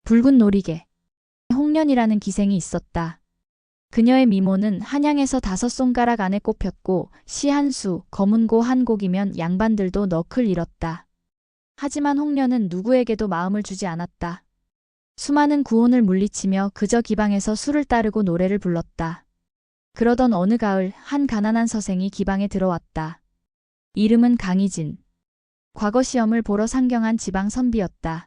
붉은 놀이개. 홍련이라는 기생이 있었다. 그녀의 미모는 한양에서 5손가락 안에 꼽혔고 시 한 수, 검은고 한 곡이면 양반들도 너클 잃었다. 하지만 홍련은 누구에게도 마음을 주지 않았다. 수많은 구혼을 물리치며 그저 기방에서 술을 따르고 노래를 불렀다. 그러던 어느 가을 한 가난한 서생이 기방에 들어왔다. 이름은 강희진. 과거 시험을 보러 상경한 지방 선비였다.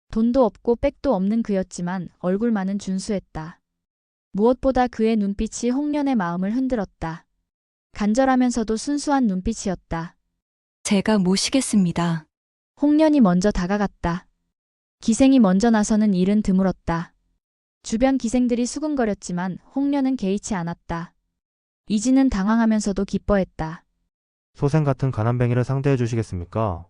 돈도 없고 백도 없는 그였지만 얼굴만은 준수했다. 무엇보다 그의 눈빛이 홍련의 마음을 흔들었다. 간절하면서도 순수한 눈빛이었다. 제가 모시겠습니다. 홍련이 먼저 다가갔다. 기생이 먼저 나서는 일은 드물었다. 주변 기생들이 수군거렸지만 홍련은 개의치 않았다. 이진은 당황하면서도 기뻐했다. 소생 같은 가난뱅이를 상대해 주시겠습니까?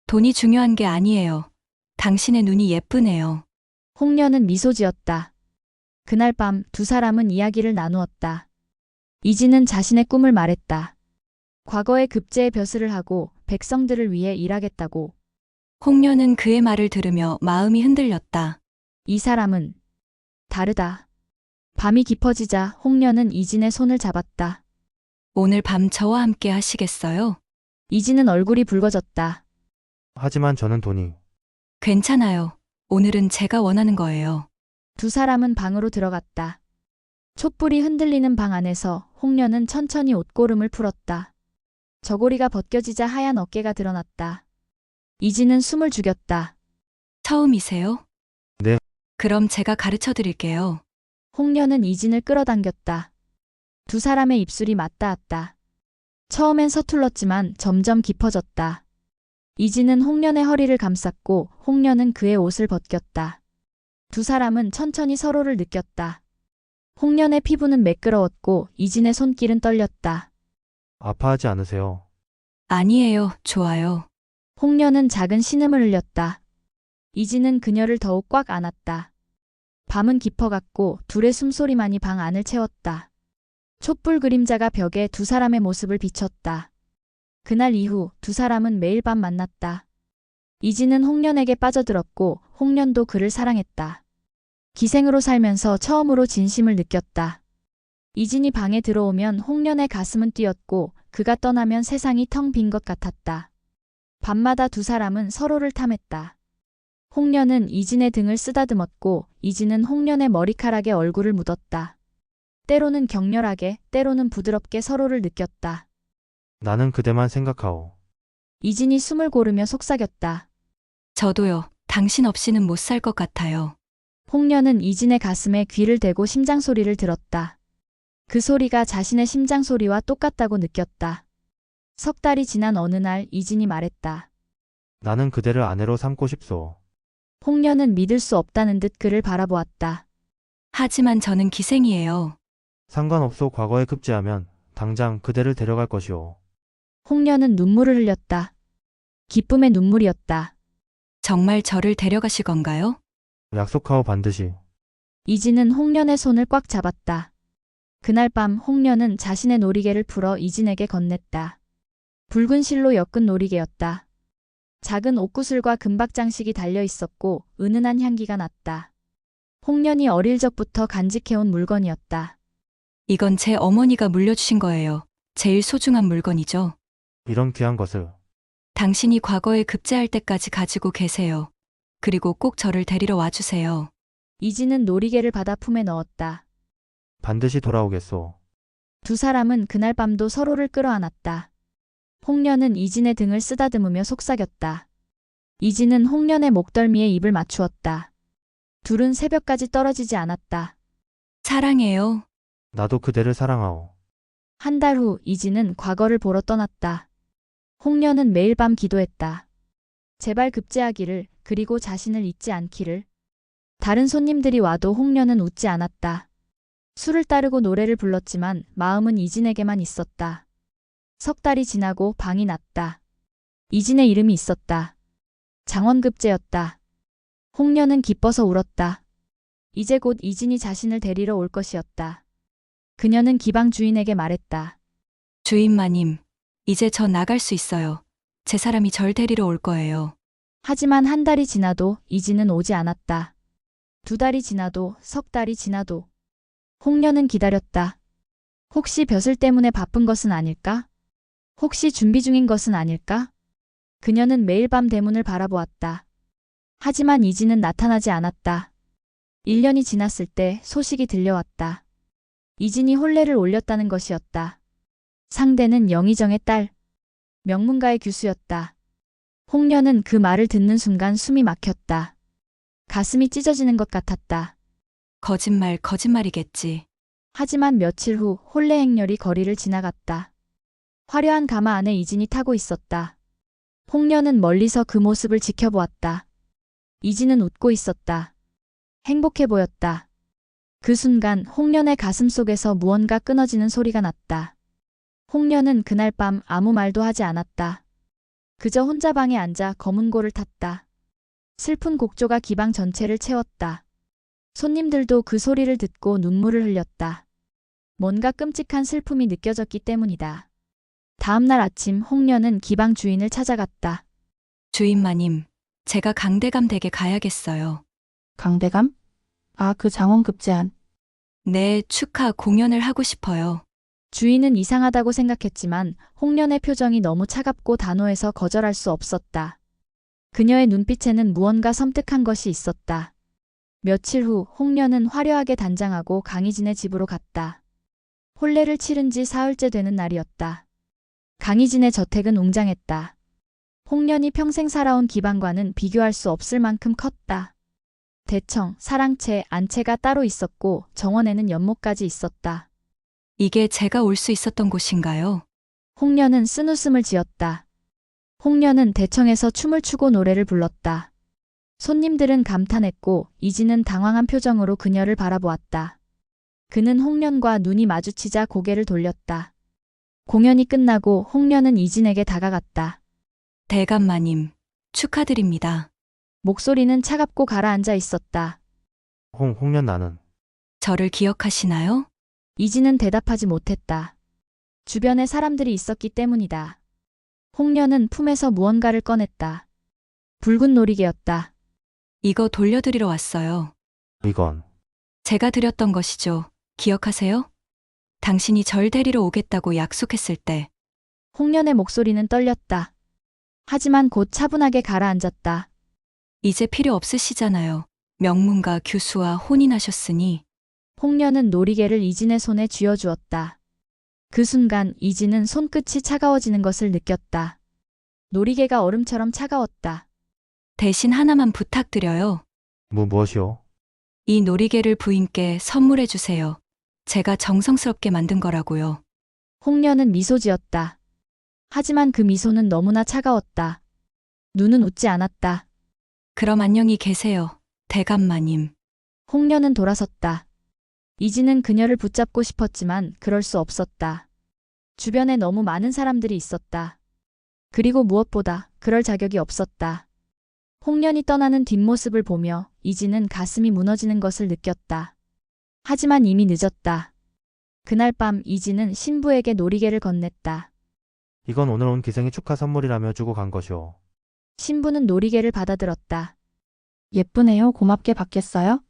돈이 중요한 게 아니에요. 당신의 눈이 예쁘네요. 홍련은 미소 지었다. 그날 밤 두 사람은 이야기를 나누었다. 이진은 자신의 꿈을 말했다. 과거의 급제에 벼슬을 하고 백성들을 위해 일하겠다고. 홍련은 그의 말을 들으며 마음이 흔들렸다. 이 사람은 다르다. 밤이 깊어지자 홍련은 이진의 손을 잡았다. 오늘 밤 저와 함께 하시겠어요? 이진은 얼굴이 붉어졌다. 하지만 저는 돈이. 괜찮아요. 오늘은 제가 원하는 거예요. 두 사람은 방으로 들어갔다. 촛불이 흔들리는 방 안에서 홍련은 천천히 옷고름을 풀었다. 저고리가 벗겨지자 하얀 어깨가 드러났다. 이진은 숨을 죽였다. 처음이세요? 네. 그럼 제가 가르쳐 드릴게요. 홍련은 이진을 끌어당겼다. 두 사람의 입술이 맞닿았다. 처음엔 서툴렀지만 점점 깊어졌다. 이진은 홍련의 허리를 감쌌고 홍련은 그의 옷을 벗겼다. 두 사람은 천천히 서로를 느꼈다. 홍련의 피부는 매끄러웠고 이진의 손길은 떨렸다. 아파하지 않으세요? 아니에요. 좋아요. 홍련은 작은 신음을 흘렸다. 이진은 그녀를 더욱 꽉 안았다. 밤은 깊어갔고 둘의 숨소리만이 방 안을 채웠다. 촛불 그림자가 벽에 두 사람의 모습을 비췄다. 그날 이후 두 사람은 매일 밤 만났다. 이진은 홍련에게 빠져들었고 홍련도 그를 사랑했다. 기생으로 살면서 처음으로 진심을 느꼈다. 이진이 방에 들어오면 홍련의 가슴은 뛰었고 그가 떠나면 세상이 텅 빈 것 같았다. 밤마다 두 사람은 서로를 탐했다. 홍련은 이진의 등을 쓰다듬었고 이진은 홍련의 머리카락에 얼굴을 묻었다. 때로는 격렬하게, 때로는 부드럽게 서로를 느꼈다. 나는 그대만 생각하오. 이진이 숨을 고르며 속삭였다. 저도요. 당신 없이는 못 살 것 같아요. 홍련은 이진의 가슴에 귀를 대고 심장 소리를 들었다. 그 소리가 자신의 심장 소리와 똑같다고 느꼈다. 석 달이 지난 어느 날 이진이 말했다. 나는 그대를 아내로 삼고 싶소. 홍련은 믿을 수 없다는 듯 그를 바라보았다. 하지만 저는 기생이에요. 상관없소. 과거에 급제하면 당장 그대를 데려갈 것이오. 홍련은 눈물을 흘렸다. 기쁨의 눈물이었다. 정말 저를 데려가실 건가요? 약속하오. 반드시. 이진은 홍련의 손을 꽉 잡았다. 그날 밤 홍련은 자신의 놀이개를 풀어 이진에게 건넸다. 붉은 실로 엮은 놀이개였다. 작은 옷구슬과 금박 장식이 달려 있었고 은은한 향기가 났다. 홍련이 어릴 적부터 간직해온 물건이었다. 이건 제 어머니가 물려주신 거예요. 제일 소중한 물건이죠. 이런 귀한 것을. 당신이 과거에 급제할 때까지 가지고 계세요. 그리고 꼭 저를 데리러 와주세요. 이진은 놀이개를 받아 품에 넣었다. 반드시 돌아오겠소. 두 사람은 그날 밤도 서로를 끌어안았다. 홍련은 이진의 등을 쓰다듬으며 속삭였다. 이진은 홍련의 목덜미에 입을 맞추었다. 둘은 새벽까지 떨어지지 않았다. 사랑해요. 나도 그대를 사랑하오. 한 달 후 이진은 과거를 보러 떠났다. 홍련은 매일 밤 기도했다. 제발 급제하기를, 그리고 자신을 잊지 않기를. 다른 손님들이 와도 홍련은 웃지 않았다. 술을 따르고 노래를 불렀지만 마음은 이진에게만 있었다. 석 달이 지나고 방이 났다. 이진의 이름이 있었다. 장원급제였다. 홍련은 기뻐서 울었다. 이제 곧 이진이 자신을 데리러 올 것이었다. 그녀는 기방 주인에게 말했다. 주인마님, 이제 저 나갈 수 있어요. 제 사람이 절 데리러 올 거예요. 하지만 한 달이 지나도 이진은 오지 않았다. 2달이 지나도 석 달이 지나도 홍련은 기다렸다. 혹시 벼슬 때문에 바쁜 것은 아닐까? 혹시 준비 중인 것은 아닐까? 그녀는 매일 밤 대문을 바라보았다. 하지만 이진은 나타나지 않았다. 1년이 지났을 때 소식이 들려왔다. 이진이 혼례를 올렸다는 것이었다. 상대는 영의정의 딸, 명문가의 교수였다. 홍련은 그 말을 듣는 순간 숨이 막혔다. 가슴이 찢어지는 것 같았다. 거짓말이겠지. 하지만 며칠 후 혼례 행렬이 거리를 지나갔다. 화려한 가마 안에 이진이 타고 있었다. 홍련은 멀리서 그 모습을 지켜보았다. 이진은 웃고 있었다. 행복해 보였다. 그 순간 홍련의 가슴 속에서 무언가 끊어지는 소리가 났다. 홍련은 그날 밤 아무 말도 하지 않았다. 그저 혼자 방에 앉아 검은고를 탔다. 슬픈 곡조가 기방 전체를 채웠다. 손님들도 그 소리를 듣고 눈물을 흘렸다. 뭔가 끔찍한 슬픔이 느껴졌기 때문이다. 다음 날 아침 홍련은 기방 주인을 찾아갔다. 주인마님, 제가 강대감 댁에 가야겠어요. 강대감? 아, 그 장원급제한. 네, 축하 공연을 하고 싶어요. 주인은 이상하다고 생각했지만 홍련의 표정이 너무 차갑고 단호해서 거절할 수 없었다. 그녀의 눈빛에는 무언가 섬뜩한 것이 있었다. 며칠 후 홍련은 화려하게 단장하고 강희진의 집으로 갔다. 혼례를 치른 지 사흘째 되는 날이었다. 강희진의 저택은 웅장했다. 홍련이 평생 살아온 기방과는 비교할 수 없을 만큼 컸다. 대청, 사랑채, 안채가 따로 있었고 정원에는 연못까지 있었다. 이게 제가 올 수 있었던 곳인가요? 홍련은 쓴웃음을 지었다. 홍련은 대청에서 춤을 추고 노래를 불렀다. 손님들은 감탄했고 이진은 당황한 표정으로 그녀를 바라보았다. 그는 홍련과 눈이 마주치자 고개를 돌렸다. 공연이 끝나고 홍련은 이진에게 다가갔다. 대감마님, 축하드립니다. 목소리는 차갑고 가라앉아 있었다. 홍련 나는 저를 기억하시나요? 이진은 대답하지 못했다. 주변에 사람들이 있었기 때문이다. 홍련은 품에서 무언가를 꺼냈다. 붉은 놀이개였다. 이거 돌려드리러 왔어요. 이건 제가 드렸던 것이죠. 기억하세요? 당신이 절 데리러 오겠다고 약속했을 때. 홍련의 목소리는 떨렸다. 하지만 곧 차분하게 가라앉았다. 이제 필요 없으시잖아요. 명문가 교수와 혼인하셨으니. 홍련은 놀이개를 이진의 손에 쥐어주었다. 그 순간 이진은 손끝이 차가워지는 것을 느꼈다. 놀이개가 얼음처럼 차가웠다. 대신 하나만 부탁드려요. 무엇이오? 이 놀이개를 부인께 선물해 주세요. 제가 정성스럽게 만든 거라고요. 홍련은 미소 지었다. 하지만 그 미소는 너무나 차가웠다. 눈은 웃지 않았다. 그럼 안녕히 계세요. 대감마님. 홍련은 돌아섰다. 이진은 그녀를 붙잡고 싶었지만 그럴 수 없었다. 주변에 너무 많은 사람들이 있었다. 그리고 무엇보다 그럴 자격이 없었다. 홍련이 떠나는 뒷모습을 보며 이진은 가슴이 무너지는 것을 느꼈다. 하지만 이미 늦었다. 그날 밤 이진은 신부에게 놀이개를 건넸다. 이건 오늘 온 기생의 축하 선물이라며 주고 간 것이오. 신부는 놀이개를 받아들었다. 예쁘네요. 고맙게 받겠어요?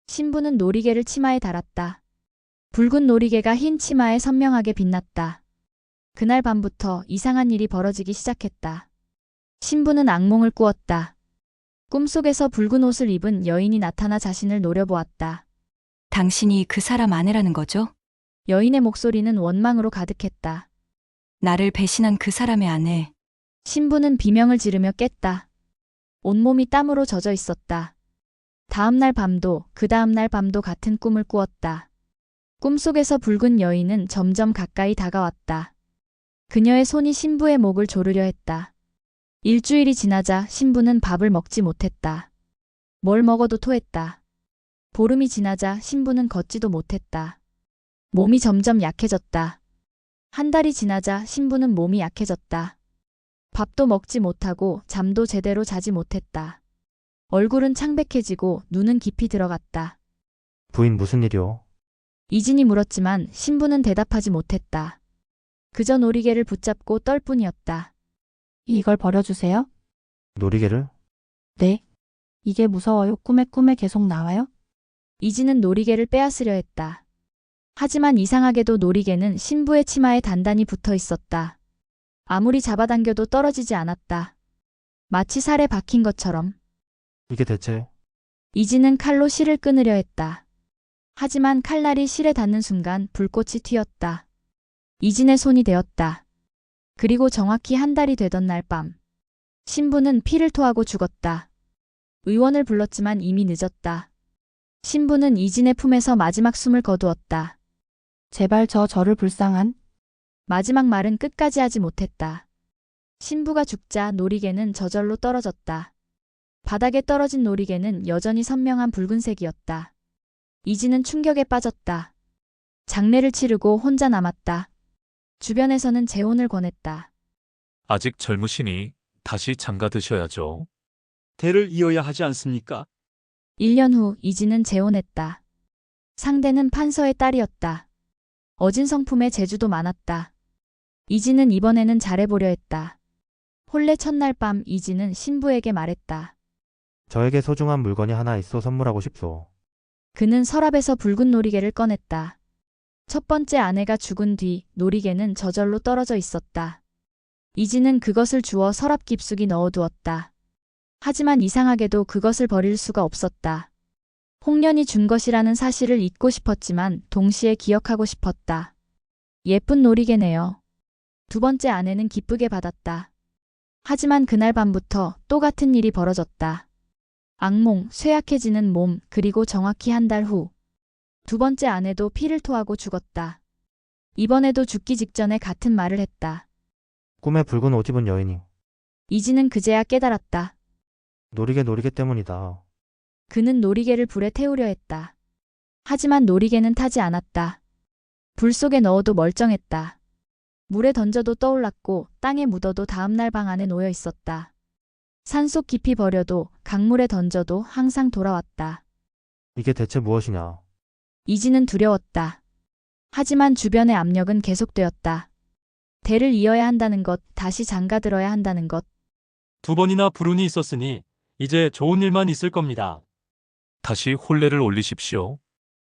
신부는 놀이개를 치마에 달았다. 붉은 놀이개가 흰 치마에 선명하게 빛났다. 그날 밤부터 이상한 일이 벌어지기 시작했다. 신부는 악몽을 꾸었다. 꿈속에서 붉은 옷을 입은 여인이 나타나 자신을 노려보았다. 당신이 그 사람 아내라는 거죠? 여인의 목소리는 원망으로 가득했다. 나를 배신한 그 사람의 아내. 신부는 비명을 지르며 깼다. 온몸이 땀으로 젖어 있었다. 다음 날 밤도 그 다음 날 밤도 같은 꿈을 꾸었다. 꿈속에서 붉은 여인은 점점 가까이 다가왔다. 그녀의 손이 신부의 목을 조르려 했다. 일주일이 지나자 신부는 밥을 먹지 못했다. 뭘 먹어도 토했다. 보름이 지나자 신부는 걷지도 못했다. 몸이 점점 약해졌다. 한 달이 지나자 신부는 몸이 약해졌다. 밥도 먹지 못하고 잠도 제대로 자지 못했다. 얼굴은 창백해지고 눈은 깊이 들어갔다. 부인 무슨 일이오? 이진이 물었지만 신부는 대답하지 못했다. 그저 놀이개를 붙잡고 떨 뿐이었다. 이걸 버려주세요? 놀이개를? 네. 이게 무서워요. 꿈에 계속 나와요? 이지는 놀이개를 빼앗으려 했다. 하지만 이상하게도 놀이개는 신부의 치마에 단단히 붙어 있었다. 아무리 잡아당겨도 떨어지지 않았다. 마치 살에 박힌 것처럼. 이게 대체? 이지는 칼로 실을 끊으려 했다. 하지만 칼날이 실에 닿는 순간 불꽃이 튀었다. 이진의 손이 되었다. 그리고 정확히 한 달이 되던 날 밤. 신부는 피를 토하고 죽었다. 의원을 불렀지만 이미 늦었다. 신부는 이진의 품에서 마지막 숨을 거두었다. 제발 저를 불쌍한. 마지막 말은 끝까지 하지 못했다. 신부가 죽자 놀이개는 저절로 떨어졌다. 바닥에 떨어진 놀이개는 여전히 선명한 붉은색이었다. 이진은 충격에 빠졌다. 장례를 치르고 혼자 남았다. 주변에서는 재혼을 권했다. 아직 젊으시니 다시 장가 드셔야죠. 대를 이어야 하지 않습니까? 1년 후 이진은 재혼했다. 상대는 판서의 딸이었다. 어진 성품에 재주도 많았다. 이진은 이번에는 잘해보려 했다. 혼례 첫날 밤 이진은 신부에게 말했다. 저에게 소중한 물건이 하나 있어 선물하고 싶소. 그는 서랍에서 붉은 놀이개를 꺼냈다. 첫 번째 아내가 죽은 뒤 놀이개는 저절로 떨어져 있었다. 이진은 그것을 주워 서랍 깊숙이 넣어두었다. 하지만 이상하게도 그것을 버릴 수가 없었다. 홍련이 준 것이라는 사실을 잊고 싶었지만 동시에 기억하고 싶었다. 예쁜 놀이개네요. 두 번째 아내는 기쁘게 받았다. 하지만 그날 밤부터 또 같은 일이 벌어졌다. 악몽, 쇠약해지는 몸, 그리고 정확히 한 달 후. 두 번째 아내도 피를 토하고 죽었다. 이번에도 죽기 직전에 같은 말을 했다. 꿈에 붉은 옷 입은 여인이. 이진은 그제야 깨달았다. 놀이개 때문이다. 그는 놀이개를 불에 태우려 했다. 하지만 놀이개는 타지 않았다. 불 속에 넣어도 멀쩡했다. 물에 던져도 떠올랐고 땅에 묻어도 다음날 방 안에 놓여 있었다. 산속 깊이 버려도 강물에 던져도 항상 돌아왔다. 이게 대체 무엇이냐? 이진은 두려웠다. 하지만 주변의 압력은 계속되었다. 대를 이어야 한다는 것, 다시 장가들어야 한다는 것. 2번이나 불운이 있었으니 이제 좋은 일만 있을 겁니다. 다시 혼례를 올리십시오.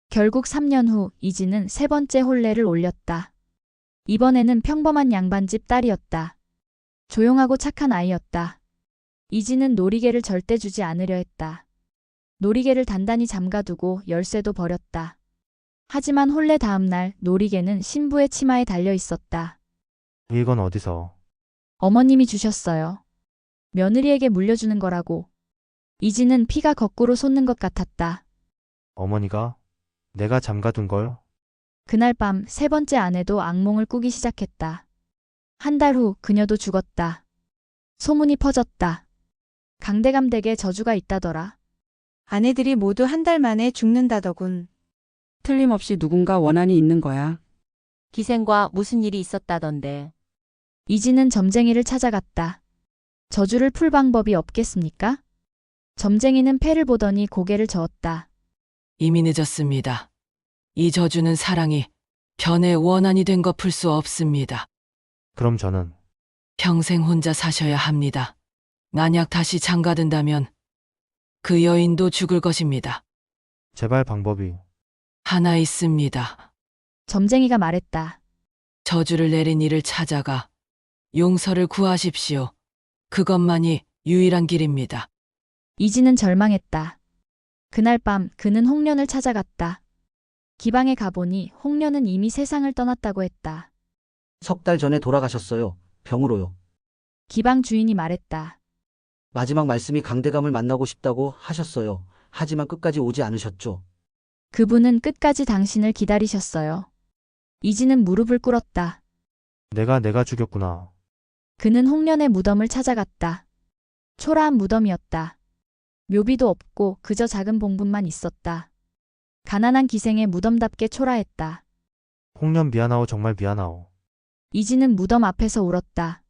결국 3년 후 이진은 세 번째 혼례를 올렸다. 이번에는 평범한 양반집 딸이었다. 조용하고 착한 아이였다. 이진은 놀이개를 절대 주지 않으려 했다. 놀이개를 단단히 잠가두고 열쇠도 버렸다. 하지만 혼례 다음 날 놀이개는 신부의 치마에 달려 있었다. 이건 어디서? 어머님이 주셨어요. 며느리에게 물려주는 거라고. 이진은 피가 거꾸로 솟는 것 같았다. 어머니가? 내가 잠가둔 걸? 그날 밤 세 번째 아내도 악몽을 꾸기 시작했다. 한 달 후 그녀도 죽었다. 소문이 퍼졌다. 강대감 댁에 저주가 있다더라. 아내들이 모두 한 달 만에 죽는다더군. 틀림없이 누군가 원한이 있는 거야. 기생과 무슨 일이 있었다던데. 이진은 점쟁이를 찾아갔다. 저주를 풀 방법이 없겠습니까? 점쟁이는 패를 보더니 고개를 저었다. 이미 늦었습니다. 이 저주는 사랑이 변의 원한이 된 거 풀 수 없습니다. 그럼 저는 평생 혼자 사셔야 합니다. 만약 다시 장가든다면 그 여인도 죽을 것입니다. 제발 방법이. 하나 있습니다. 점쟁이가 말했다. 저주를 내린 이를 찾아가 용서를 구하십시오. 그것만이 유일한 길입니다. 이진은 절망했다. 그날 밤 그는 홍련을 찾아갔다. 기방에 가보니 홍련은 이미 세상을 떠났다고 했다. 3달 전에 돌아가셨어요. 병으로요. 기방 주인이 말했다. 마지막 말씀이 강대감을 만나고 싶다고 하셨어요. 하지만 끝까지 오지 않으셨죠. 그분은 끝까지 당신을 기다리셨어요. 이진은 무릎을 꿇었다. 내가 죽였구나. 그는 홍련의 무덤을 찾아갔다. 초라한 무덤이었다. 묘비도 없고 그저 작은 봉분만 있었다. 가난한 기생의 무덤답게 초라했다. 홍련 미안하오 정말 미안하오. 이진은 무덤 앞에서 울었다.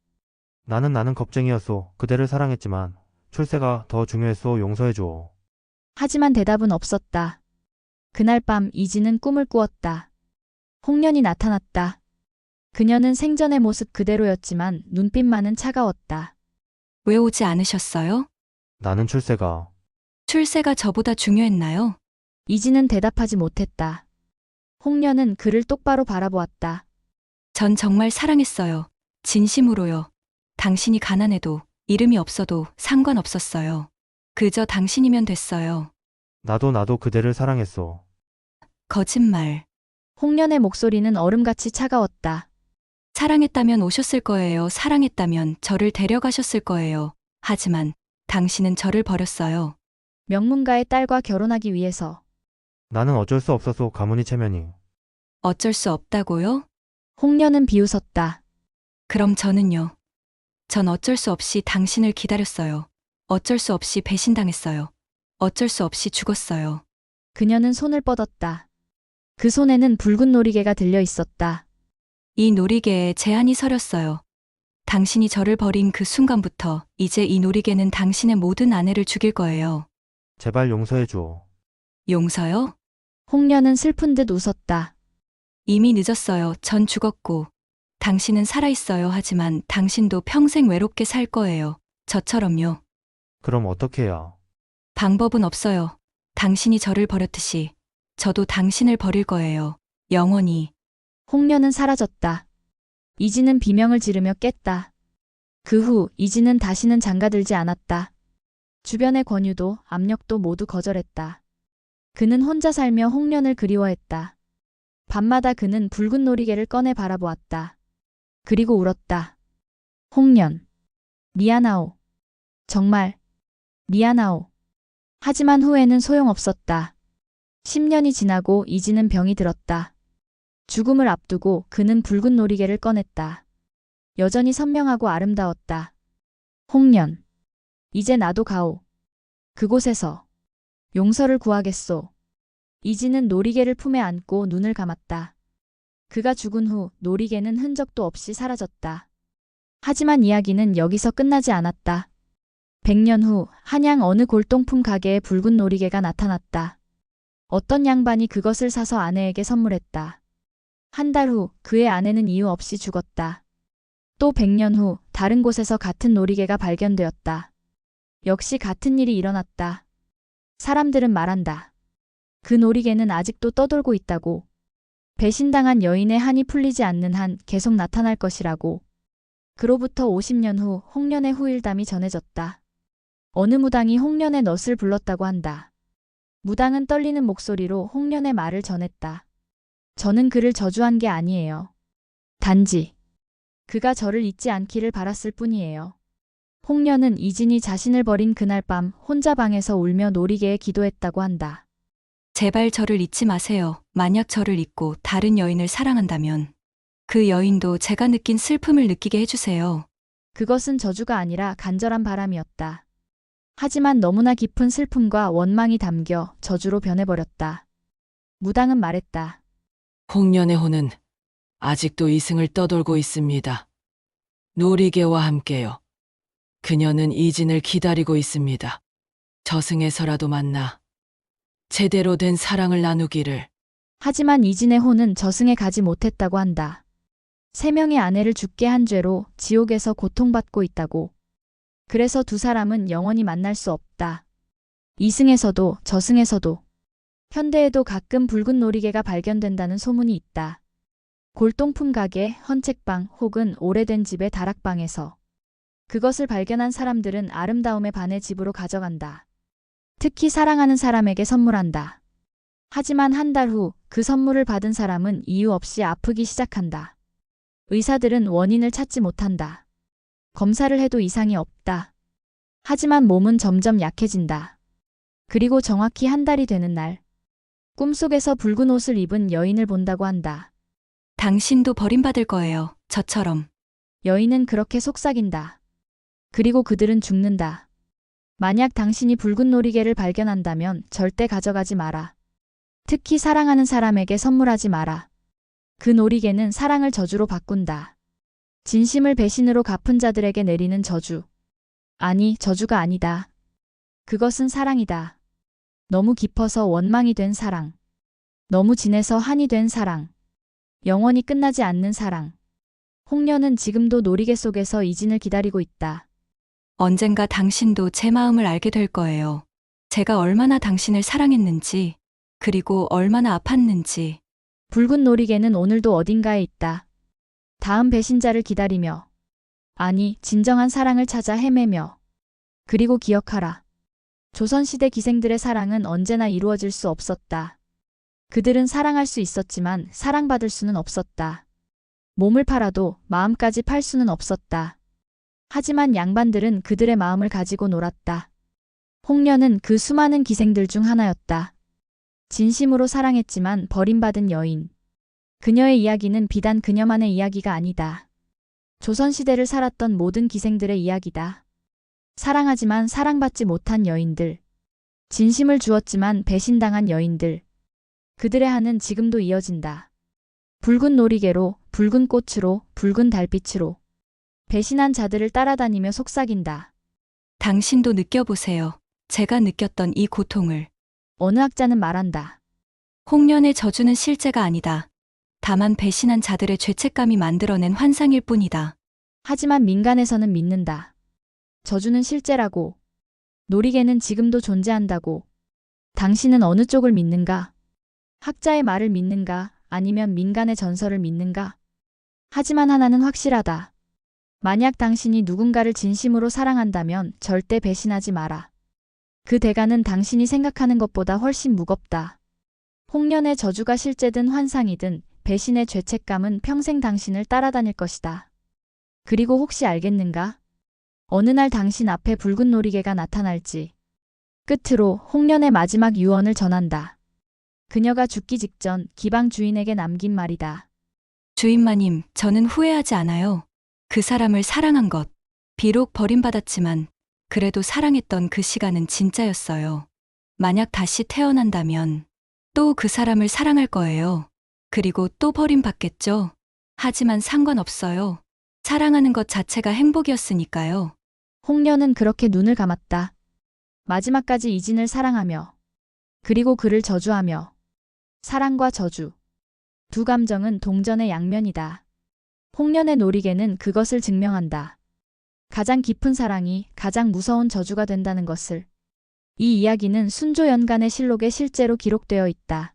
나는 겁쟁이였소. 그대를 사랑했지만 출세가 더 중요했소. 용서해주오. 하지만 대답은 없었다. 그날 밤 이진은 꿈을 꾸었다. 홍련이 나타났다. 그녀는 생전의 모습 그대로였지만 눈빛만은 차가웠다. 왜 오지 않으셨어요? 나는 출세가 출세가 저보다 중요했나요? 이진은 대답하지 못했다. 홍련은 그를 똑바로 바라보았다. 전 정말 사랑했어요. 진심으로요. 당신이 가난해도 이름이 없어도 상관없었어요. 그저 당신이면 됐어요. 나도 그대를 사랑했어. 거짓말. 홍련의 목소리는 얼음같이 차가웠다. 사랑했다면 오셨을 거예요. 사랑했다면 저를 데려가셨을 거예요. 하지만 당신은 저를 버렸어요. 명문가의 딸과 결혼하기 위해서. 나는 어쩔 수 없어서 가문이 체면이. 어쩔 수 없다고요? 홍련은 비웃었다. 그럼 저는요. 전 어쩔 수 없이 당신을 기다렸어요. 어쩔 수 없이 배신당했어요. 어쩔 수 없이 죽었어요. 그녀는 손을 뻗었다. 그 손에는 붉은 놀이개가 들려 있었다. 이 놀이개에 제한이 서렸어요. 당신이 저를 버린 그 순간부터 이제 이 놀이개는 당신의 모든 아내를 죽일 거예요. 제발 용서해 줘. 용서요? 홍련은 슬픈 듯 웃었다. 이미 늦었어요. 전 죽었고. 당신은 살아있어요. 하지만 당신도 평생 외롭게 살 거예요. 저처럼요. 그럼 어떻게 해야? 방법은 없어요. 당신이 저를 버렸듯이 저도 당신을 버릴 거예요. 영원히. 홍련은 사라졌다. 이진은 비명을 지르며 깼다. 그 후 이진은 다시는 장가들지 않았다. 주변의 권유도 압력도 모두 거절했다. 그는 혼자 살며 홍련을 그리워했다. 밤마다 그는 붉은 놀이개를 꺼내 바라보았다. 그리고 울었다. 홍련. 미안하오. 정말 미안하오. 하지만 후회는 소용없었다. 10년이 지나고 이진은 병이 들었다. 죽음을 앞두고 그는 붉은 놀이개를 꺼냈다. 여전히 선명하고 아름다웠다. 홍련. 이제 나도 가오. 그곳에서 용서를 구하겠소. 이진은 놀이개를 품에 안고 눈을 감았다. 그가 죽은 후 놀이개는 흔적도 없이 사라졌다. 하지만 이야기는 여기서 끝나지 않았다. 100년 후 한양 어느 골동품 가게에 붉은 놀이개가 나타났다. 어떤 양반이 그것을 사서 아내에게 선물했다. 한 달 후 그의 아내는 이유 없이 죽었다. 또 100년 후 다른 곳에서 같은 놀이개가 발견되었다. 역시 같은 일이 일어났다. 사람들은 말한다. 그 놀이개는 아직도 떠돌고 있다고. 배신당한 여인의 한이 풀리지 않는 한 계속 나타날 것이라고. 그로부터 50년 후 홍련의 후일담이 전해졌다. 어느 무당이 홍련의 넛을 불렀다고 한다. 무당은 떨리는 목소리로 홍련의 말을 전했다. 저는 그를 저주한 게 아니에요. 단지 그가 저를 잊지 않기를 바랐을 뿐이에요. 홍련은 이진이 자신을 버린 그날 밤 혼자 방에서 울며 놀이개에 기도했다고 한다. 제발 저를 잊지 마세요. 만약 저를 잊고 다른 여인을 사랑한다면 그 여인도 제가 느낀 슬픔을 느끼게 해주세요. 그것은 저주가 아니라 간절한 바람이었다. 하지만 너무나 깊은 슬픔과 원망이 담겨 저주로 변해버렸다. 무당은 말했다. 홍련의 혼은 아직도 이승을 떠돌고 있습니다. 놀이개와 함께요. 그녀는 이진을 기다리고 있습니다. 저승에서라도 만나 제대로 된 사랑을 나누기를. 하지만 이진의 혼은 저승에 가지 못했다고 한다. 3명의 아내를 죽게 한 죄로 지옥에서 고통받고 있다고. 그래서 두 사람은 영원히 만날 수 없다. 이승에서도 저승에서도. 현대에도 가끔 붉은 놀이개가 발견된다는 소문이 있다. 골동품 가게, 헌책방 혹은 오래된 집의 다락방에서. 그것을 발견한 사람들은 아름다움에 반해 집으로 가져간다. 특히 사랑하는 사람에게 선물한다. 하지만 한 달 후 그 선물을 받은 사람은 이유 없이 아프기 시작한다. 의사들은 원인을 찾지 못한다. 검사를 해도 이상이 없다. 하지만 몸은 점점 약해진다. 그리고 정확히 한 달이 되는 날, 꿈속에서 붉은 옷을 입은 여인을 본다고 한다. 당신도 버림받을 거예요. 저처럼. 여인은 그렇게 속삭인다. 그리고 그들은 죽는다. 만약 당신이 붉은 놀이개를 발견한다면 절대 가져가지 마라. 특히 사랑하는 사람에게 선물하지 마라. 그 놀이개는 사랑을 저주로 바꾼다. 진심을 배신으로 갚은 자들에게 내리는 저주. 아니, 저주가 아니다. 그것은 사랑이다. 너무 깊어서 원망이 된 사랑. 너무 진해서 한이 된 사랑. 영원히 끝나지 않는 사랑. 홍련은 지금도 놀이개 속에서 이진을 기다리고 있다. 언젠가 당신도 제 마음을 알게 될 거예요. 제가 얼마나 당신을 사랑했는지, 그리고 얼마나 아팠는지. 붉은 놀이개는 오늘도 어딘가에 있다. 다음 배신자를 기다리며, 아니, 진정한 사랑을 찾아 헤매며. 그리고 기억하라. 조선시대 기생들의 사랑은 언제나 이루어질 수 없었다. 그들은 사랑할 수 있었지만 사랑받을 수는 없었다. 몸을 팔아도 마음까지 팔 수는 없었다. 하지만 양반들은 그들의 마음을 가지고 놀았다. 홍련은 그 수많은 기생들 중 하나였다. 진심으로 사랑했지만 버림받은 여인. 그녀의 이야기는 비단 그녀만의 이야기가 아니다. 조선시대를 살았던 모든 기생들의 이야기다. 사랑하지만 사랑받지 못한 여인들. 진심을 주었지만 배신당한 여인들. 그들의 한은 지금도 이어진다. 붉은 놀이개로, 붉은 꽃으로, 붉은 달빛으로. 배신한 자들을 따라다니며 속삭인다. 당신도 느껴보세요. 제가 느꼈던 이 고통을. 어느 학자는 말한다. 홍련의 저주는 실제가 아니다. 다만 배신한 자들의 죄책감이 만들어낸 환상일 뿐이다. 하지만 민간에서는 믿는다. 저주는 실제라고. 놀이개는 지금도 존재한다고. 당신은 어느 쪽을 믿는가? 학자의 말을 믿는가? 아니면 민간의 전설을 믿는가? 하지만 하나는 확실하다. 만약 당신이 누군가를 진심으로 사랑한다면 절대 배신하지 마라. 그 대가는 당신이 생각하는 것보다 훨씬 무겁다. 홍련의 저주가 실제든 환상이든 배신의 죄책감은 평생 당신을 따라다닐 것이다. 그리고 혹시 알겠는가? 어느 날 당신 앞에 붉은 놀이개가 나타날지. 끝으로 홍련의 마지막 유언을 전한다. 그녀가 죽기 직전 기방 주인에게 남긴 말이다. 주인마님, 저는 후회하지 않아요. 그 사람을 사랑한 것. 비록 버림받았지만 그래도 사랑했던 그 시간은 진짜였어요. 만약 다시 태어난다면 또 그 사람을 사랑할 거예요. 그리고 또 버림받겠죠. 하지만 상관없어요. 사랑하는 것 자체가 행복이었으니까요. 홍련은 그렇게 눈을 감았다. 마지막까지 이진을 사랑하며 그리고 그를 저주하며. 사랑과 저주. 두 감정은 동전의 양면이다. 홍련의 놀이개는 그것을 증명한다. 가장 깊은 사랑이 가장 무서운 저주가 된다는 것을. 이 이야기는 순조연간의 실록에 실제로 기록되어 있다.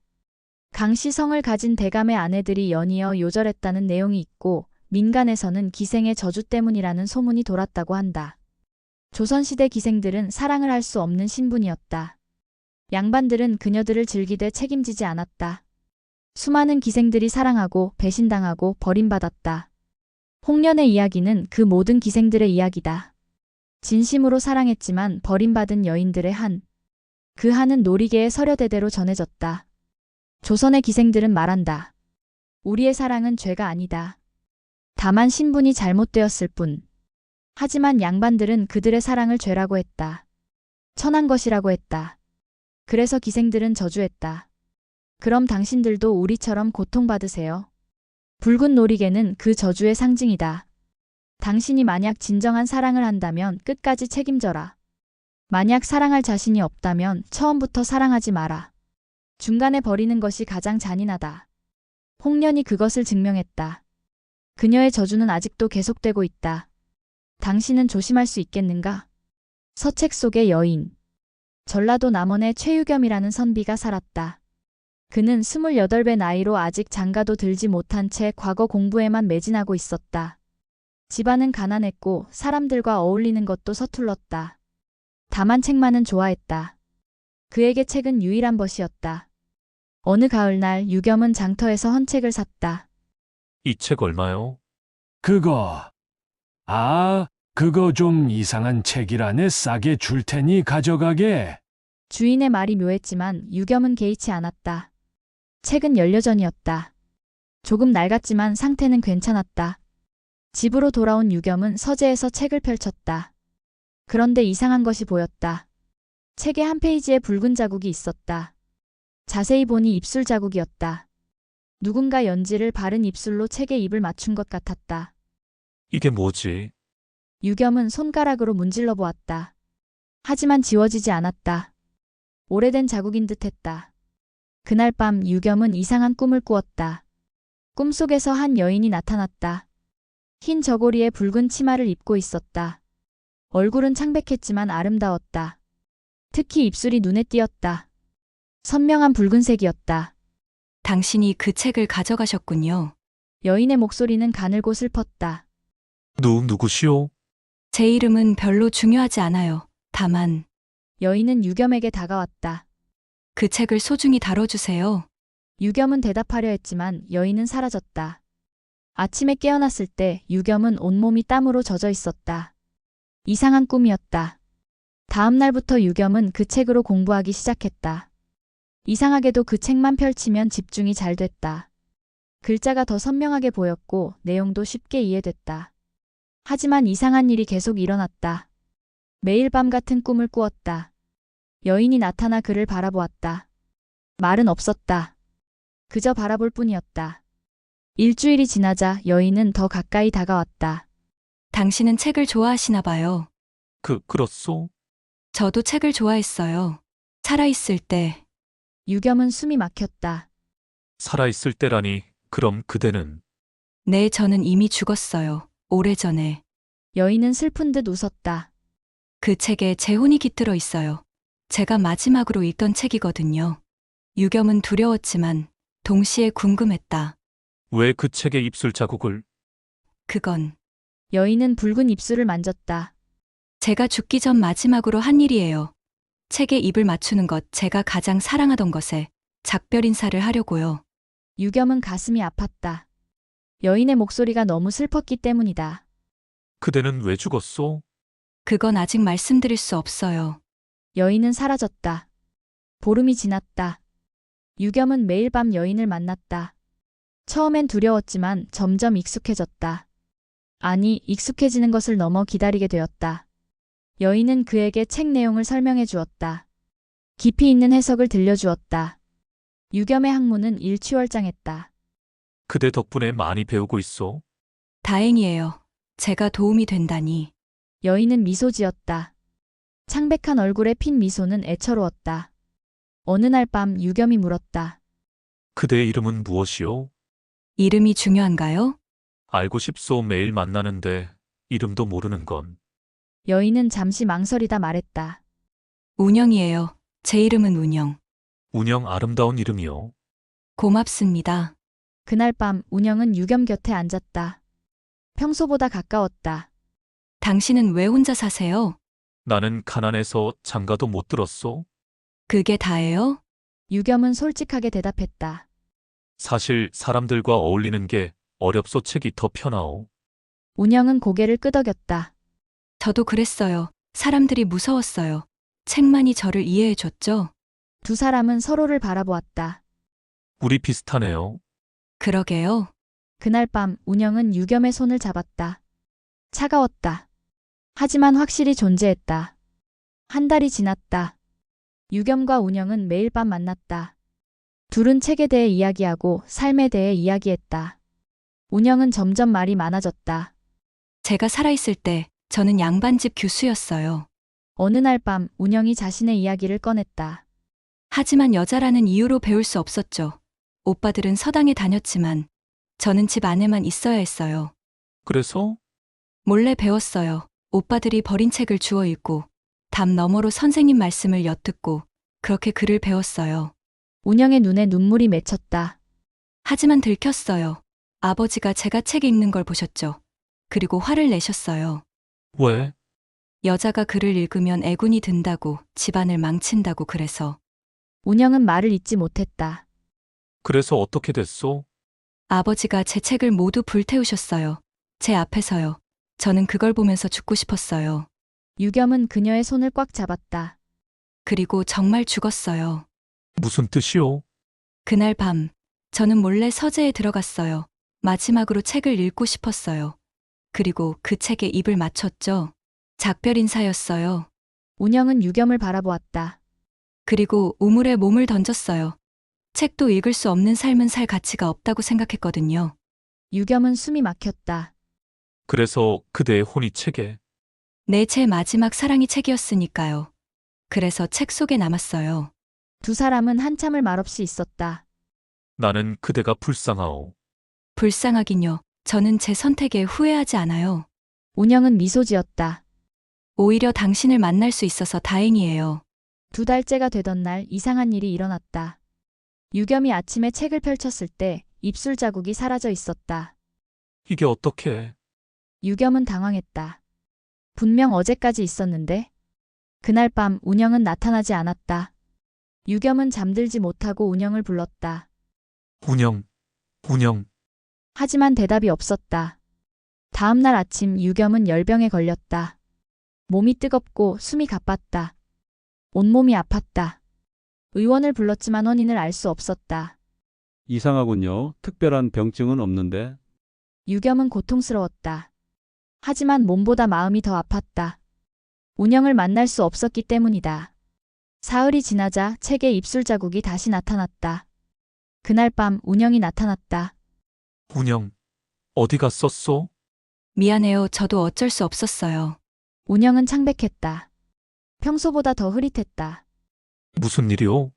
강씨성을 가진 대감의 아내들이 연이어 요절했다는 내용이 있고 민간에서는 기생의 저주 때문이라는 소문이 돌았다고 한다. 조선시대 기생들은 사랑을 할 수 없는 신분이었다. 양반들은 그녀들을 즐기되 책임지지 않았다. 수많은 기생들이 사랑하고 배신당하고 버림받았다. 홍련의 이야기는 그 모든 기생들의 이야기다. 진심으로 사랑했지만 버림받은 여인들의 한. 그 한은 놀이개의 서려대대로 전해졌다. 조선의 기생들은 말한다. 우리의 사랑은 죄가 아니다. 다만 신분이 잘못되었을 뿐. 하지만 양반들은 그들의 사랑을 죄라고 했다. 천한 것이라고 했다. 그래서 기생들은 저주했다. 그럼 당신들도 우리처럼 고통받으세요. 붉은 놀이개는 그 저주의 상징이다. 당신이 만약 진정한 사랑을 한다면 끝까지 책임져라. 만약 사랑할 자신이 없다면 처음부터 사랑하지 마라. 중간에 버리는 것이 가장 잔인하다. 홍련이 그것을 증명했다. 그녀의 저주는 아직도 계속되고 있다. 당신은 조심할 수 있겠는가? 서책 속의 여인. 전라도 남원의 최유겸이라는 선비가 살았다. 그는 28배 나이로 아직 장가도 들지 못한 채 과거 공부에만 매진하고 있었다. 집안은 가난했고 사람들과 어울리는 것도 서툴렀다. 다만 책만은 좋아했다. 그에게 책은 유일한 것이었다. 어느 가을날 유겸은 장터에서 헌책을 샀다. 이 책 얼마요? 그거 좀 이상한 책이라네. 싸게 줄 테니 가져가게. 주인의 말이 묘했지만 유겸은 개의치 않았다. 책은 연료전이었다. 조금 낡았지만 상태는 괜찮았다. 집으로 돌아온 유겸은 서재에서 책을 펼쳤다. 그런데 이상한 것이 보였다. 책의 한 페이지에 붉은 자국이 있었다. 자세히 보니 입술 자국이었다. 누군가 연지를 바른 입술로 책에 입을 맞춘 것 같았다. 이게 뭐지? 유겸은 손가락으로 문질러 보았다. 하지만 지워지지 않았다. 오래된 자국인 듯했다. 그날 밤 유겸은 이상한 꿈을 꾸었다. 꿈속에서 한 여인이 나타났다. 흰 저고리에 붉은 치마를 입고 있었다. 얼굴은 창백했지만 아름다웠다. 특히 입술이 눈에 띄었다. 선명한 붉은색이었다. 당신이 그 책을 가져가셨군요. 여인의 목소리는 가늘고 슬펐다. 누구시오? 제 이름은 별로 중요하지 않아요. 다만 여인은 유겸에게 다가왔다. 그 책을 소중히 다뤄주세요. 유겸은 대답하려 했지만 여인은 사라졌다. 아침에 깨어났을 때 유겸은 온몸이 땀으로 젖어 있었다. 이상한 꿈이었다. 다음 날부터 유겸은 그 책으로 공부하기 시작했다. 이상하게도 그 책만 펼치면 집중이 잘 됐다. 글자가 더 선명하게 보였고 내용도 쉽게 이해됐다. 하지만 이상한 일이 계속 일어났다. 매일 밤 같은 꿈을 꾸었다. 여인이 나타나 그를 바라보았다. 말은 없었다. 그저 바라볼 뿐이었다. 일주일이 지나자 여인은 더 가까이 다가왔다. 당신은 책을 좋아하시나 봐요. 그렇소? 저도 책을 좋아했어요. 살아있을 때. 유겸은 숨이 막혔다. 살아있을 때라니, 그럼 그대는? 네, 저는 이미 죽었어요. 오래전에. 여인은 슬픈 듯 웃었다. 그 책에 제 혼이 깃들어 있어요. 제가 마지막으로 읽던 책이거든요. 유겸은 두려웠지만 동시에 궁금했다. 왜 그 책에 입술 자국을? 그건 여인은 붉은 입술을 만졌다. 제가 죽기 전 마지막으로 한 일이에요. 책에 입을 맞추는 것, 제가 가장 사랑하던 것에 작별 인사를 하려고요. 유겸은 가슴이 아팠다. 여인의 목소리가 너무 슬펐기 때문이다. 그대는 왜 죽었소? 그건 아직 말씀드릴 수 없어요. 여인은 사라졌다. 보름이 지났다. 유겸은 매일 밤 여인을 만났다. 처음엔 두려웠지만 점점 익숙해졌다. 아니, 익숙해지는 것을 넘어 기다리게 되었다. 여인은 그에게 책 내용을 설명해 주었다. 깊이 있는 해석을 들려주었다. 유겸의 학문은 일취월장했다. 그대 덕분에 많이 배우고 있소. 다행이에요. 제가 도움이 된다니. 여인은 미소 지었다. 창백한 얼굴에 핀 미소는 애처로웠다. 어느 날 밤 유겸이 물었다. 그대의 이름은 무엇이오? 이름이 중요한가요? 알고 싶소. 매일 만나는데 이름도 모르는 건. 여인은 잠시 망설이다 말했다. 운영이에요. 제 이름은 운영. 운영, 아름다운 이름이요. 고맙습니다. 그날 밤 운영은 유겸 곁에 앉았다. 평소보다 가까웠다. 당신은 왜 혼자 사세요? 나는 가난해서 장가도 못 들었소. 그게 다예요? 유겸은 솔직하게 대답했다. 사실 사람들과 어울리는 게 어렵소. 책이 더 편하오. 운영은 고개를 끄덕였다. 저도 그랬어요. 사람들이 무서웠어요. 책만이 저를 이해해줬죠? 두 사람은 서로를 바라보았다. 우리 비슷하네요. 그러게요. 그날 밤 운영은 유겸의 손을 잡았다. 차가웠다. 하지만 확실히 존재했다. 한 달이 지났다. 유겸과 운영은 매일 밤 만났다. 둘은 책에 대해 이야기하고 삶에 대해 이야기했다. 운영은 점점 말이 많아졌다. 제가 살아있을 때 저는 양반집 교수였어요. 어느 날 밤 운영이 자신의 이야기를 꺼냈다. 하지만 여자라는 이유로 배울 수 없었죠. 오빠들은 서당에 다녔지만 저는 집 안에만 있어야 했어요. 그래서? 몰래 배웠어요. 오빠들이 버린 책을 주워 읽고 담 너머로 선생님 말씀을 엿듣고 그렇게 글을 배웠어요. 운영의 눈에 눈물이 맺혔다. 하지만 들켰어요. 아버지가 제가 책 읽는 걸 보셨죠. 그리고 화를 내셨어요. 왜? 여자가 글을 읽으면 애군이 든다고, 집안을 망친다고 그래서. 운영은 말을 잇지 못했다. 그래서 어떻게 됐소? 아버지가 제 책을 모두 불태우셨어요. 제 앞에서요. 저는 그걸 보면서 죽고 싶었어요. 유겸은 그녀의 손을 꽉 잡았다. 그리고 정말 죽었어요. 무슨 뜻이오? 그날 밤, 저는 몰래 서재에 들어갔어요. 마지막으로 책을 읽고 싶었어요. 그리고 그 책에 입을 맞췄죠. 작별 인사였어요. 운영은 유겸을 바라보았다. 그리고 우물에 몸을 던졌어요. 책도 읽을 수 없는 삶은 살 가치가 없다고 생각했거든요. 유겸은 숨이 막혔다. 그래서 그대의 혼이 책에? 네, 제 마지막 사랑이 책이었으니까요. 그래서 책 속에 남았어요. 두 사람은 한참을 말없이 있었다. 나는 그대가 불쌍하오. 불쌍하긴요. 저는 제 선택에 후회하지 않아요. 운영은 미소 지었다. 오히려 당신을 만날 수 있어서 다행이에요. 2달째가 되던 날 이상한 일이 일어났다. 유겸이 아침에 책을 펼쳤을 때 입술 자국이 사라져 있었다. 이게 어떻게? 유겸은 당황했다. 분명 어제까지 있었는데 그날 밤 운영은 나타나지 않았다. 유겸은 잠들지 못하고 운영을 불렀다. 운영, 운영. 하지만 대답이 없었다. 다음 날 아침 유겸은 열병에 걸렸다. 몸이 뜨겁고 숨이 가빴다. 온몸이 아팠다. 의원을 불렀지만 원인을 알 수 없었다. 이상하군요. 특별한 병증은 없는데. 유겸은 고통스러웠다. 하지만 몸보다 마음이 더 아팠다. 운영을 만날 수 없었기 때문이다. 사흘이 지나자 책에 입술 자국이 다시 나타났다. 그날 밤 운영이 나타났다. 운영, 어디 갔었소? 미안해요. 저도 어쩔 수 없었어요. 운영은 창백했다. 평소보다 더 흐릿했다. 무슨 일이오?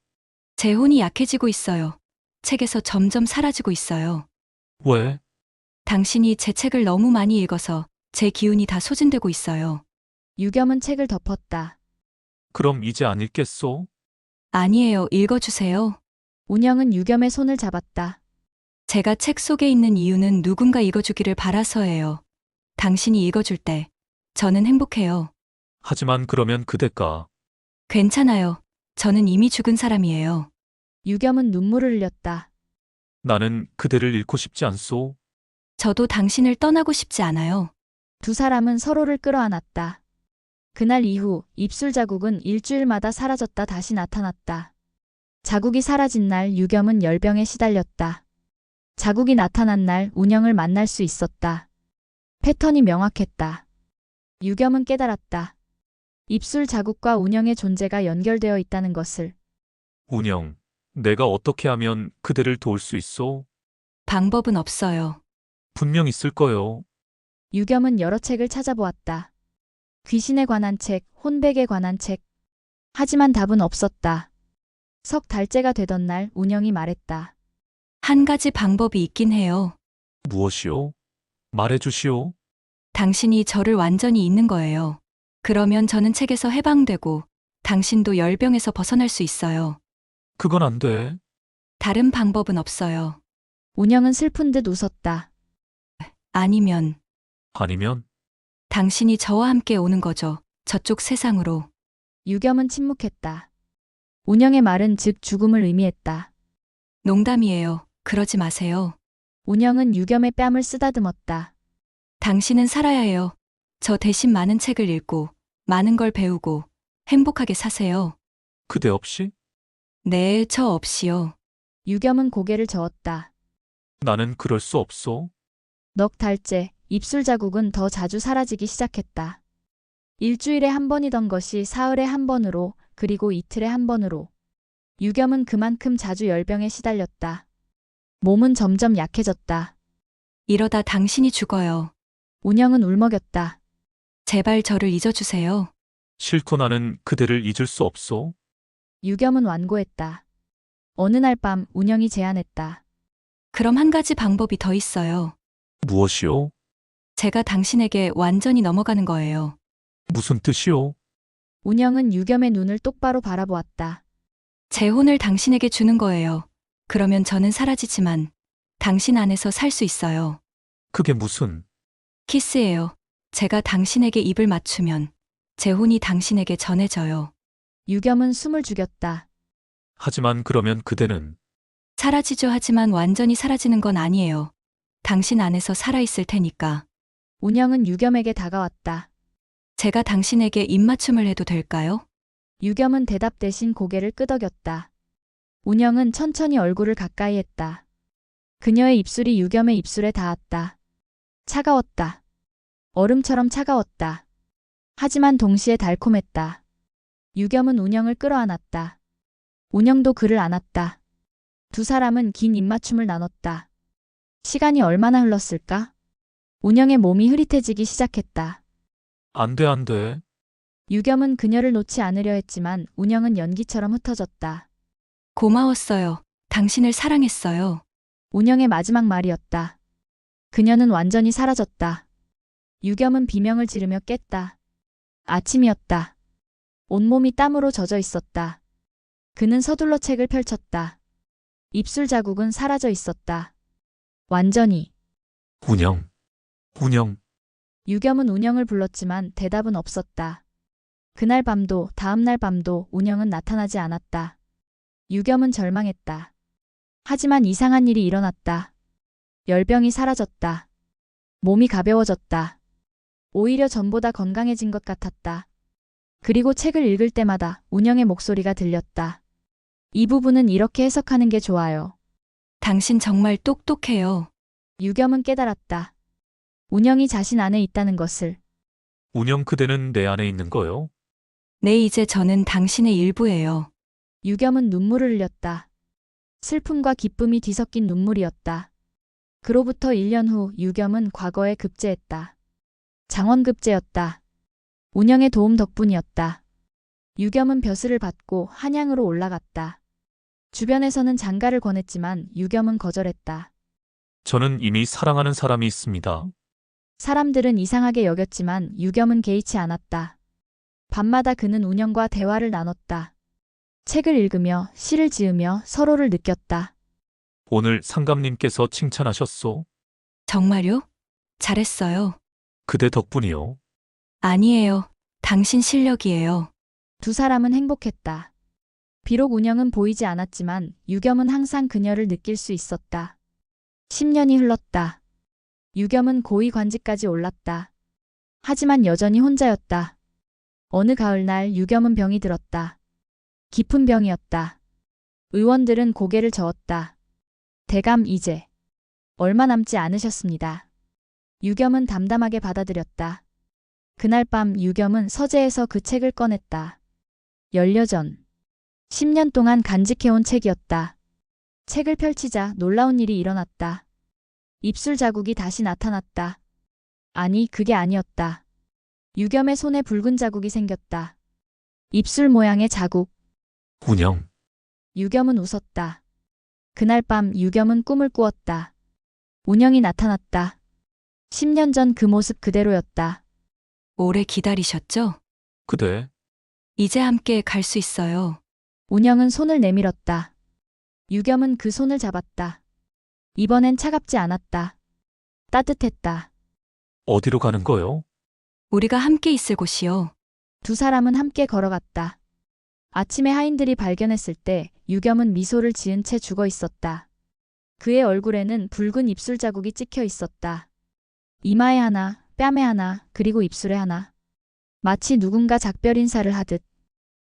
제 혼이 약해지고 있어요. 책에서 점점 사라지고 있어요. 왜? 당신이 제 책을 너무 많이 읽어서 제 기운이 다 소진되고 있어요. 유겸은 책을 덮었다. 그럼 이제 안 읽겠소? 아니에요. 읽어주세요. 운영은 유겸의 손을 잡았다. 제가 책 속에 있는 이유는 누군가 읽어주기를 바라서예요. 당신이 읽어줄 때 저는 행복해요. 하지만 그러면 그대가 괜찮아요. 저는 이미 죽은 사람이에요. 유겸은 눈물을 흘렸다. 나는 그대를 잃고 싶지 않소. 저도 당신을 떠나고 싶지 않아요. 두 사람은 서로를 끌어안았다. 그날 이후 입술 자국은 일주일마다 사라졌다 다시 나타났다. 자국이 사라진 날 유겸은 열병에 시달렸다. 자국이 나타난 날 운영을 만날 수 있었다. 패턴이 명확했다. 유겸은 깨달았다. 입술 자국과 운영의 존재가 연결되어 있다는 것을. 운영, 내가 어떻게 하면 그대를 도울 수 있소? 방법은 없어요. 분명 있을 거요. 유겸은 여러 책을 찾아보았다. 귀신에 관한 책, 혼백에 관한 책. 하지만 답은 없었다. 석 달째가 되던 날 운영이 말했다. 한 가지 방법이 있긴 해요. 무엇이오? 말해주시오. 당신이 저를 완전히 잊는 거예요. 그러면 저는 책에서 해방되고 당신도 열병에서 벗어날 수 있어요. 그건 안 돼. 다른 방법은 없어요. 운영은 슬픈 듯 웃었다. 아니면 아니면 당신이 저와 함께 오는 거죠. 저쪽 세상으로. 유겸은 침묵했다. 운영의 말은 즉 죽음을 의미했다. 농담이에요. 그러지 마세요. 운영은 유겸의 뺨을 쓰다듬었다. 당신은 살아야 해요. 저 대신 많은 책을 읽고 많은 걸 배우고 행복하게 사세요. 그대 없이? 네, 저 없이요. 유겸은 고개를 저었다. 나는 그럴 수 없소. 넉 달째 입술 자국은 더 자주 사라지기 시작했다. 일주일에 한 번이던 것이 사흘에 한 번으로 그리고 이틀에 한 번으로. 유겸은 그만큼 자주 열병에 시달렸다. 몸은 점점 약해졌다. 이러다 당신이 죽어요. 운영은 울먹였다. 제발 저를 잊어주세요. 싫고 나는 그대를 잊을 수 없소. 유겸은 완고했다. 어느 날 밤 운영이 제안했다. 그럼 한 가지 방법이 더 있어요. 무엇이오? 제가 당신에게 완전히 넘어가는 거예요. 무슨 뜻이오? 운영은 유겸의 눈을 똑바로 바라보았다. 제 혼을 당신에게 주는 거예요. 그러면 저는 사라지지만 당신 안에서 살 수 있어요. 그게 무슨? 키스예요. 제가 당신에게 입을 맞추면 제 혼이 당신에게 전해져요. 유겸은 숨을 죽였다. 하지만 그러면 그대는 사라지죠. 하지만 완전히 사라지는 건 아니에요. 당신 안에서 살아있을 테니까. 운영은 유겸에게 다가왔다. 제가 당신에게 입맞춤을 해도 될까요? 유겸은 대답 대신 고개를 끄덕였다. 운영은 천천히 얼굴을 가까이 했다. 그녀의 입술이 유겸의 입술에 닿았다. 차가웠다. 얼음처럼 차가웠다. 하지만 동시에 달콤했다. 유겸은 운영을 끌어안았다. 운영도 그를 안았다. 두 사람은 긴 입맞춤을 나눴다. 시간이 얼마나 흘렀을까? 운영의 몸이 흐릿해지기 시작했다. 안 돼, 안 돼. 유겸은 그녀를 놓지 않으려 했지만 운영은 연기처럼 흩어졌다. 고마웠어요. 당신을 사랑했어요. 운영의 마지막 말이었다. 그녀는 완전히 사라졌다. 유겸은 비명을 지르며 깼다. 아침이었다. 온몸이 땀으로 젖어 있었다. 그는 서둘러 책을 펼쳤다. 입술 자국은 사라져 있었다. 완전히. 운영. 운영. 유겸은 운영을 불렀지만 대답은 없었다. 그날 밤도 다음 날 밤도 운영은 나타나지 않았다. 유겸은 절망했다. 하지만 이상한 일이 일어났다. 열병이 사라졌다. 몸이 가벼워졌다. 오히려 전보다 건강해진 것 같았다. 그리고 책을 읽을 때마다 운영의 목소리가 들렸다. 이 부분은 이렇게 해석하는 게 좋아요. 당신 정말 똑똑해요. 유겸은 깨달았다. 운영이 자신 안에 있다는 것을. 운영 그대는 내 안에 있는 거요? 네, 이제 저는 당신의 일부예요. 유겸은 눈물을 흘렸다. 슬픔과 기쁨이 뒤섞인 눈물이었다. 그로부터 1년 후 유겸은 과거에 급제했다. 장원급제였다. 운영의 도움 덕분이었다. 유겸은 벼슬을 받고 한양으로 올라갔다. 주변에서는 장가를 권했지만 유겸은 거절했다. 저는 이미 사랑하는 사람이 있습니다. 사람들은 이상하게 여겼지만 유겸은 개의치 않았다. 밤마다 그는 운영과 대화를 나눴다. 책을 읽으며 시를 지으며 서로를 느꼈다. 오늘 상감님께서 칭찬하셨소. 정말요? 잘했어요. 그대 덕분이요. 아니에요. 당신 실력이에요. 두 사람은 행복했다. 비록 운영은 보이지 않았지만 유겸은 항상 그녀를 느낄 수 있었다. 10년이 흘렀다. 유겸은 고위 관직까지 올랐다. 하지만 여전히 혼자였다. 어느 가을날 유겸은 병이 들었다. 깊은 병이었다. 의원들은 고개를 저었다. 대감 이제 얼마 남지 않으셨습니다. 유겸은 담담하게 받아들였다. 그날 밤 유겸은 서재에서 그 책을 꺼냈다. 열려전. 10년 동안 간직해온 책이었다. 책을 펼치자 놀라운 일이 일어났다. 입술 자국이 다시 나타났다. 아니, 그게 아니었다. 유겸의 손에 붉은 자국이 생겼다. 입술 모양의 자국. 운영. 유겸은 웃었다. 그날 밤 유겸은 꿈을 꾸었다. 운영이 나타났다. 10년 전 그 모습 그대로였다. 오래 기다리셨죠? 그대. 이제 함께 갈 수 있어요. 운영은 손을 내밀었다. 유겸은 그 손을 잡았다. 이번엔 차갑지 않았다. 따뜻했다. 어디로 가는 거요? 우리가 함께 있을 곳이요. 두 사람은 함께 걸어갔다. 아침에 하인들이 발견했을 때 유겸은 미소를 지은 채 죽어 있었다. 그의 얼굴에는 붉은 입술 자국이 찍혀 있었다. 이마에 하나, 뺨에 하나, 그리고 입술에 하나. 마치 누군가 작별 인사를 하듯.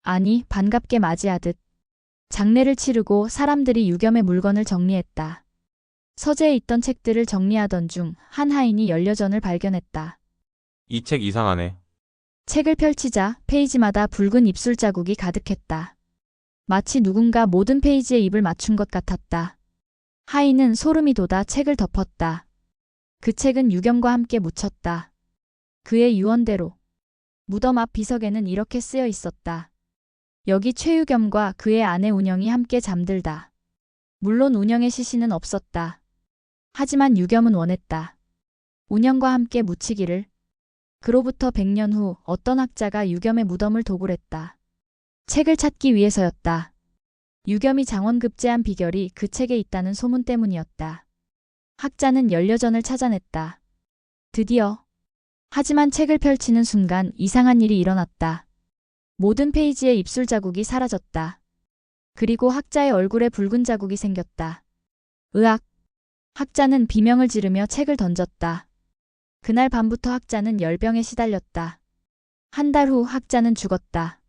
아니, 반갑게 맞이하듯. 장례를 치르고 사람들이 유겸의 물건을 정리했다. 서재에 있던 책들을 정리하던 중 한 하인이 연려전을 발견했다. 이 책 이상하네. 책을 펼치자 페이지마다 붉은 입술 자국이 가득했다. 마치 누군가 모든 페이지에 입을 맞춘 것 같았다. 하인은 소름이 돋아 책을 덮었다. 그 책은 유겸과 함께 묻혔다. 그의 유언대로. 무덤 앞 비석에는 이렇게 쓰여 있었다. 여기 최유겸과 그의 아내 운영이 함께 잠들다. 물론 운영의 시신은 없었다. 하지만 유겸은 원했다. 운영과 함께 묻히기를. 그로부터 100년 후 어떤 학자가 유겸의 무덤을 도굴했다. 책을 찾기 위해서였다. 유겸이 장원급제한 비결이 그 책에 있다는 소문 때문이었다. 학자는 연려전을 찾아냈다. 드디어. 하지만 책을 펼치는 순간 이상한 일이 일어났다. 모든 페이지에 입술 자국이 사라졌다. 그리고 학자의 얼굴에 붉은 자국이 생겼다. 으악! 학자는 비명을 지르며 책을 던졌다. 그날 밤부터 학자는 열병에 시달렸다. 한 달 후 학자는 죽었다.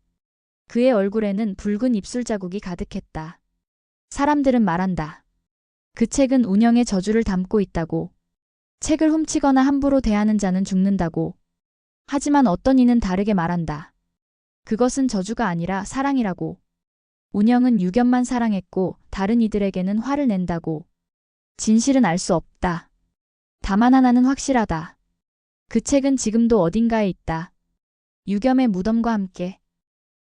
그의 얼굴에는 붉은 입술 자국이 가득했다. 사람들은 말한다. 그 책은 운영의 저주를 담고 있다고. 책을 훔치거나 함부로 대하는 자는 죽는다고. 하지만 어떤 이는 다르게 말한다. 그것은 저주가 아니라 사랑이라고. 운영은 유겸만 사랑했고 다른 이들에게는 화를 낸다고. 진실은 알 수 없다. 다만 하나는 확실하다. 그 책은 지금도 어딘가에 있다. 유겸의 무덤과 함께.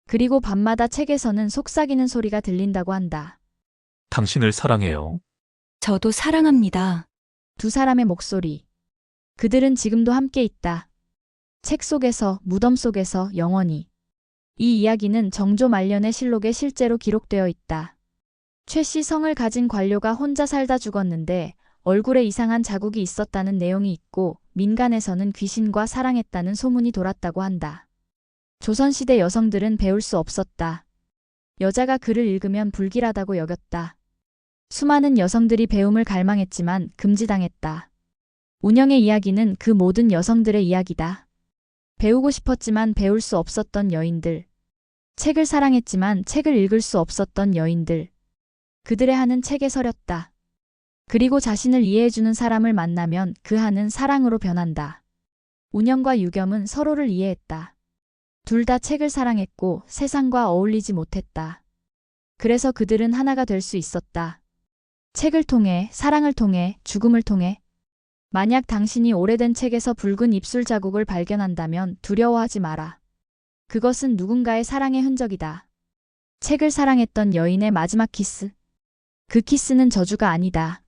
그리고 밤마다 책에서는 속삭이는 소리가 들린다고 한다. 당신을 사랑해요. 저도 사랑합니다. 두 사람의 목소리. 그들은 지금도 함께 있다. 책 속에서, 무덤 속에서 영원히. 이 이야기는 정조 말년의 실록에 실제로 기록되어 있다. 최 씨 성을 가진 관료가 혼자 살다 죽었는데 얼굴에 이상한 자국이 있었다는 내용이 있고 민간에서는 귀신과 사랑했다는 소문이 돌았다고 한다. 조선시대 여성들은 배울 수 없었다. 여자가 글을 읽으면 불길하다고 여겼다. 수많은 여성들이 배움을 갈망했지만 금지당했다. 운영의 이야기는 그 모든 여성들의 이야기다. 배우고 싶었지만 배울 수 없었던 여인들. 책을 사랑했지만 책을 읽을 수 없었던 여인들. 그들의 한은 책에 서렸다. 그리고 자신을 이해해주는 사람을 만나면 그 한은 사랑으로 변한다. 운영과 유겸은 서로를 이해했다. 둘 다 책을 사랑했고 세상과 어울리지 못했다. 그래서 그들은 하나가 될 수 있었다. 책을 통해, 사랑을 통해, 죽음을 통해. 만약 당신이 오래된 책에서 붉은 입술 자국을 발견한다면 두려워하지 마라. 그것은 누군가의 사랑의 흔적이다. 책을 사랑했던 여인의 마지막 키스. 그 키스는 저주가 아니다.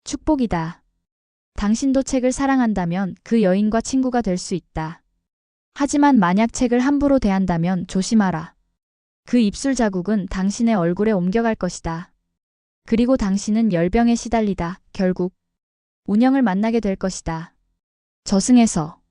축복이다. 당신도 책을 사랑한다면 그 여인과 친구가 될 수 있다. 하지만 만약 책을 함부로 대한다면 조심하라. 그 입술 자국은 당신의 얼굴에 옮겨갈 것이다. 그리고 당신은 열병에 시달리다 결국 운영을 만나게 될 것이다. 저승에서